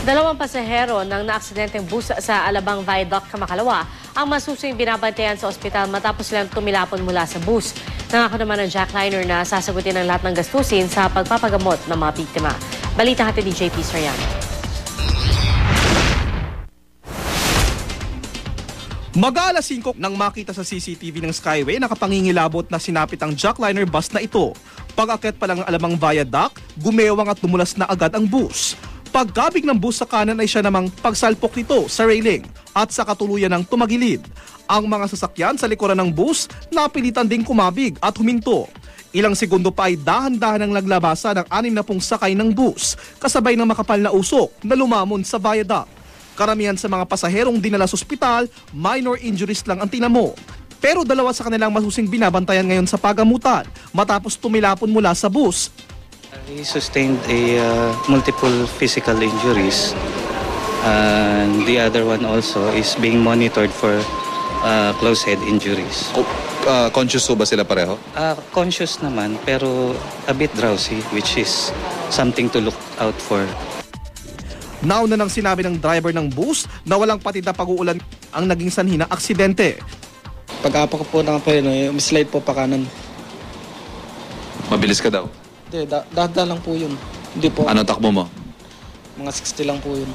Dalawang pasahero ng naaksidenteng bus sa Alabang Viaduct, Kamakalawa ang masusing binabantayan sa ospital matapos silang tumilapon mula sa bus. Nangako naman ng jackliner na sasagutin ang lahat ng gastusin sa pagpapagamot ng mga biktima. Balita hatid ni JP Soriano. Mag-aalas 5 nang makita sa CCTV ng Skyway nakapangingilabot na sinapit ang jackliner bus na ito. Pag-akyat pa lang ng Alabang Viaduct, gumewang at dumulas na agad ang bus. Pagkabig ng bus sa kanan ay siya namang pagsalpok nito sa railing at sa katuluyan ng tumagilid. Ang mga sasakyan sa likuran ng bus napilitan ding kumabig at huminto. Ilang segundo pa ay dahan-dahan ang naglabasa ng 60 sakay ng bus kasabay ng makapal na usok na lumamon sa viaduct. Karamihan sa mga pasaherong dinala sa ospital, minor injuries lang ang tinamo. Pero dalawa sa kanilang masusing binabantayan ngayon sa pagamutan matapos tumilapon mula sa bus. He sustained multiple physical injuries, and the other one also is being monitored for closed head injuries. Conscious ba sila pareho? Conscious naman, pero a bit drowsy, which is something to look out for. Nauna nang sinabi ng driver ng bus na walang patid na pag-uulan ang naging sanhi ng aksidente. Pag-apa ko po ng preno, slide po pa kanan. Mabilis ka daw? Hindi, dahan lang po yun. Hindi po. Ano takbo mo? Mga 60 lang po yun.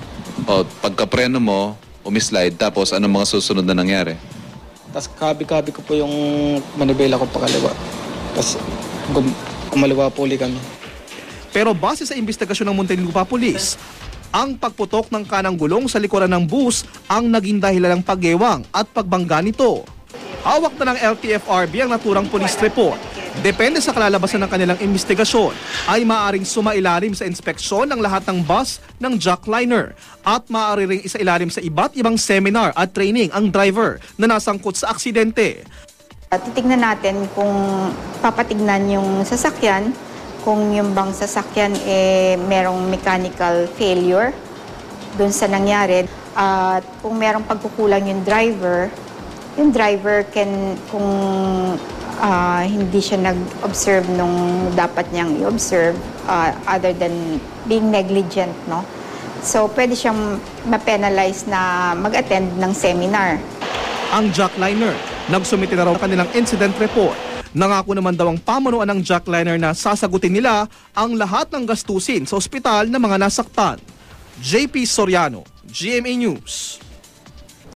O, pagka-preno mo, umislide, tapos anong mga susunod na nangyari? Tapos kabi-kabi ko po yung manibela ko pakaliwa. Tapos kumaliwa po ulit kami. Pero base sa investigasyon ng Muntinlupa Police, ang pagputok ng kanang gulong sa likuran ng bus ang naging dahilan ng paggewang at pagbangga nito. Hawak na ng LTFRB ang naturang police report. Depende sa kalalabasan ng kanilang investigasyon, ay maaaring sumailalim sa inspeksyon ng lahat ng bus ng jackliner at maaari ring isailalim sa iba't ibang seminar at training ang driver na nasangkot sa aksidente. Titignan natin kung papatignan yung sasakyan, kung yung bang sasakyan merong mechanical failure dun sa nangyari. At kung merong pagkukulang yung driver kung hindi siya nag-observe nung dapat niyang i-observe other than being negligent, no? So, pwede siyang ma-penalize na mag-attend ng seminar. Ang jackliner, nagsumite na raw kanilang incident report. Nangako naman daw ang pamunuan ng jackliner na sasagutin nila ang lahat ng gastusin sa ospital ng mga nasaktan. JP Soriano, GMA News.